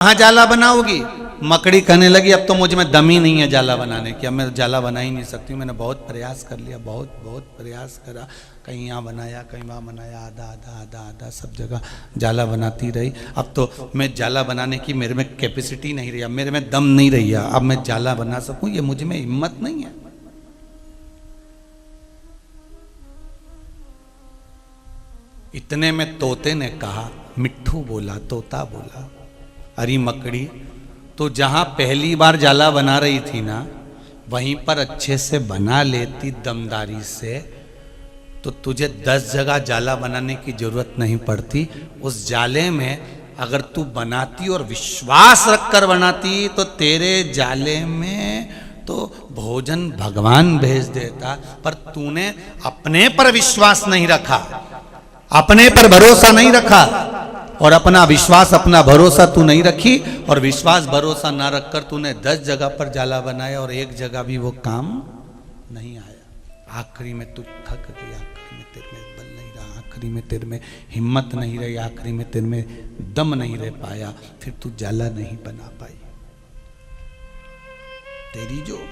कहाँ जाला बनाओगी? मकड़ी कहने लगी अब तो मुझ में दम ही नहीं है जाला बनाने की, अब मैं जाला बना ही नहीं सकती, मैंने बहुत प्रयास कर लिया, बहुत बहुत प्रयास करा, कहीं यहाँ बनाया कहीं वहाँ बनाया, आधा आधा आधा आधा सब जगह जाला बनाती रही। अब तो मैं जाला बनाने की मेरे में कैपेसिटी नहीं रही, अब मेरे में दम नहीं रही है, अब मैं जाला बना सकूँ ये मुझ में हिम्मत नहीं है। इतने में तोते ने कहा, मिट्ठू बोला, तोता बोला, अरे मकड़ी तो जहां पहली बार जाला बना रही थी ना वहीं पर अच्छे से बना लेती दमदारी से तो तुझे 10 जगह जाला बनाने की जरूरत नहीं पड़ती। उस जाले में अगर तू बनाती और विश्वास रखकर बनाती तो तेरे जाले में तो भोजन भगवान भेज देता, पर तूने अपने पर विश्वास नहीं रखा, अपने पर भरोसा नहीं रखा, और अपना विश्वास अपना भरोसा तू नहीं रखी, और विश्वास भरोसा ना रखकर तूने 10 जगह पर जाला बनाया और एक जगह भी वो काम नहीं आया। आखिरी में तू थक गई, आखिरी में तेरे में बल नहीं रहा, आखिरी में तेरे में हिम्मत नहीं रही, आखिरी में तेरे में दम नहीं रह पाया, फिर तू जाला नहीं बना पाई। तेरी जो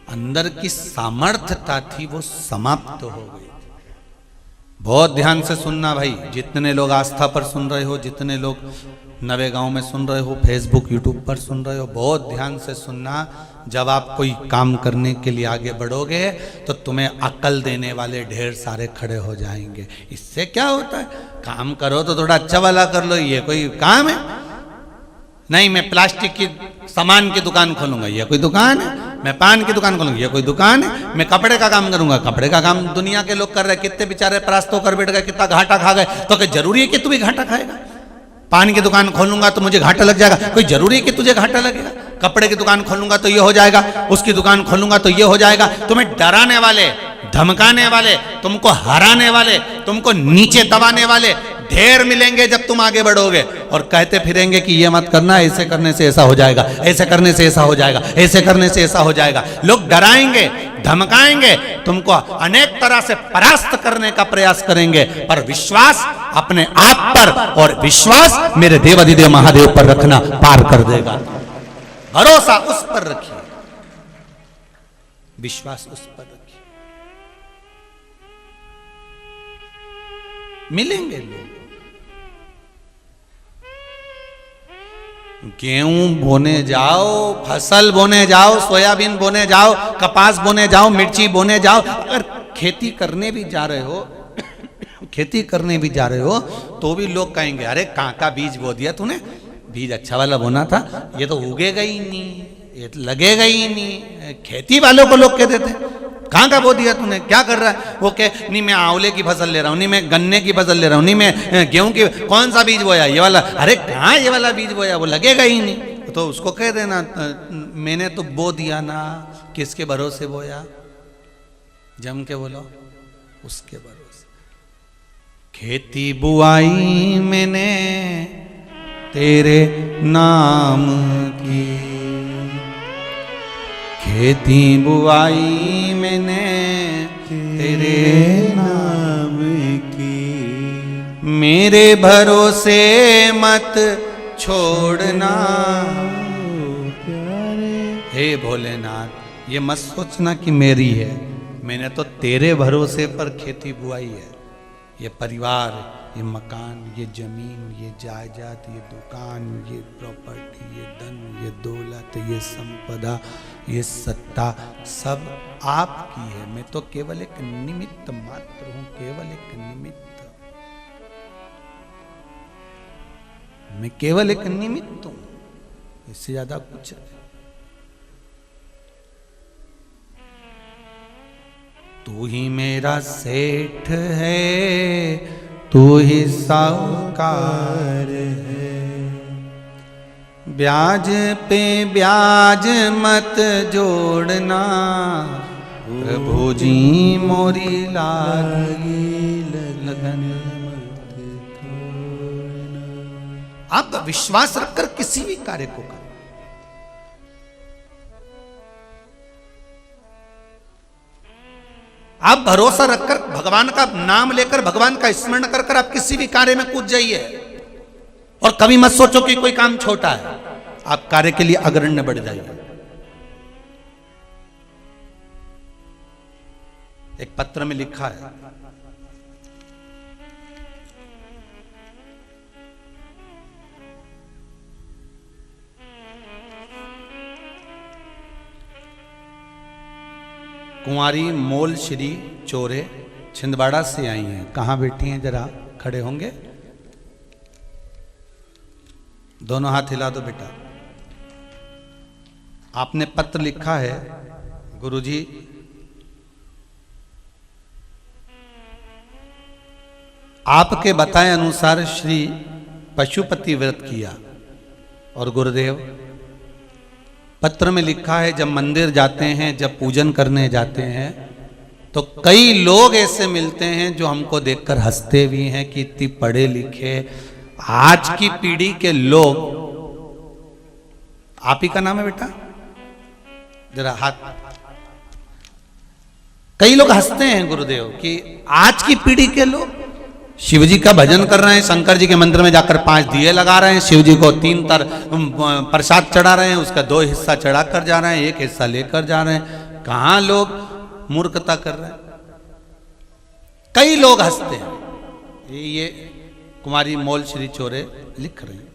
अंदर की सामर्थ्यता थी वो समाप्त हो गई। बहुत ध्यान से सुनना भाई, जितने लोग आस्था पर सुन रहे हो, जितने लोग नवे गांव में सुन रहे हो, फेसबुक यूट्यूब पर सुन रहे हो, बहुत ध्यान से सुनना। जब आप कोई काम करने के लिए आगे बढ़ोगे तो तुम्हें अकल देने वाले ढेर सारे खड़े हो जाएंगे। इससे क्या होता है, काम करो तो थोड़ा अच्छा वाला कर लो, ये कोई काम है? नहीं, मैं प्लास्टिक की सामान की दुकान खोलूंगा, ये कोई दुकान है? मैं पान की दुकान खोलूंगा, ये कोई दुकान है? मैं कपड़े का काम करूंगा, कपड़े का काम दुनिया के लोग कर रहे हैं, कितने बेचारे परास्त होकर बैठ गए, कितना घाटा खा गए, तो क्या जरूरी है कि तू भी घाटा खाएगा? पान की दुकान खोलूंगा तो मुझे घाटा लग जाएगा, कोई जरूरी है कि तुझे घाटा लगेगा? कपड़े की दुकान खोलूंगा तो ये हो जाएगा, उसकी दुकान खोलूंगा तो ये हो जाएगा। तुम्हें डराने वाले, धमकाने वाले, तुमको हराने वाले, तुमको नीचे दबाने वाले ढेर मिलेंगे जब तुम आगे बढ़ोगे, और कहते फिरेंगे कि ये मत करना, ऐसे करने से ऐसा हो जाएगा, ऐसे करने से ऐसा हो जाएगा, ऐसे करने से ऐसा हो जाएगा। लोग डराएंगे, धमकाएंगे, तुमको अनेक तरह से परास्त करने का प्रयास करेंगे, पर विश्वास अपने आप पर और विश्वास मेरे देवाधिदेव महादेव पर रखना पार कर देगा। भरोसा उस पर रखिए, विश्वास उस पर रखिए, मिलेंगे लोग। गेहूं बोने जाओ, फसल बोने जाओ, सोयाबीन बोने जाओ, कपास बोने जाओ, मिर्ची बोने जाओ, अगर खेती करने भी जा रहे हो खेती करने भी जा रहे हो तो भी लोग कहेंगे, अरे कहाँ का बीज बो दिया तूने, बीज अच्छा वाला बोना था, ये तो उगेगा ही नहीं, ये तो लगेगा ही नहीं। खेती वालों को लोग कहते थे, कहाँ का बो दिया तूने, क्या कर रहा है? वो कह, नहीं मैं आंवले की फसल ले रहा हूँ, नहीं मैं गन्ने की फसल ले रहा हूँ, नहीं मैं गेहूं की, कौन सा बीज बोया, ये वाला? अरे कहाँ ये वाला बीज बोया, वो लगेगा ही नहीं। तो उसको कह देना, मैंने तो बो दिया ना, किसके भरोसे बोया? जम के बोलो, उसके भरोसे। खेती बुआई मैंने तेरे नाम की, खेती बुआई मैंने तेरे नाम की, मेरे भरोसे मत छोड़ना हे भोलेनाथ। ये मत सोचना कि मेरी है, मैंने तो तेरे भरोसे पर खेती बुआई है। ये परिवार, ये मकान, ये जमीन, ये जायदाद, ये दुकान, ये प्रॉपर्टी, ये धन, ये दौलत, ये संपदा, ये सत्ता सब आपकी है। मैं तो केवल एक निमित्त मात्र हूं, केवल एक निमित्त, मैं केवल एक निमित्त हूं, इससे ज्यादा कुछ नहीं। तू ही मेरा सेठ है, तू ही साहूकार है, ब्याज पे ब्याज मत जोड़ना, प्रभु जी मोरी लागी लगन मत छोड़ना। आप विश्वास रखकर किसी भी कार्य को करें। आप भरोसा रखकर भगवान का नाम लेकर, भगवान का स्मरण कर कर आप किसी भी कार्य में कूद जाइए, और कभी मत सोचो कि कोई काम छोटा है। आप कार्य के लिए अग्रण्य बढ़ जाइए। एक पत्र में लिखा है, कुंवारी मोल श्री चोरे छिंदवाड़ा से आई हैं। कहां बैठी हैं, जरा खड़े होंगे, दोनों हाथ हिला दो बेटा। आपने पत्र लिखा है, गुरुजी आपके बताए अनुसार श्री पशुपति व्रत किया। और गुरुदेव पत्र में लिखा है, जब मंदिर जाते हैं, जब पूजन करने जाते हैं, तो कई लोग ऐसे मिलते हैं जो हमको देखकर हंसते भी हैं कि इतनी पढ़े लिखे आज की पीढ़ी के लोग। आप ही का नाम है बेटा, जरा हाथ। कई लोग हंसते हैं गुरुदेव कि आज की पीढ़ी के लोग शिव जी का भजन कर रहे हैं, शंकर जी के मंदिर में जाकर 5 दिए लगा रहे हैं, शिव जी को 3 प्रसाद चढ़ा रहे हैं, उसका 2 हिस्सा चढ़ा कर जा रहे हैं, 1 हिस्सा लेकर जा रहे हैं। कहां लोग मूर्खता कर रहे हैं। कई लोग हंसते हैं। ये कुमारी मोल श्री चोरे लिख रहे हैं।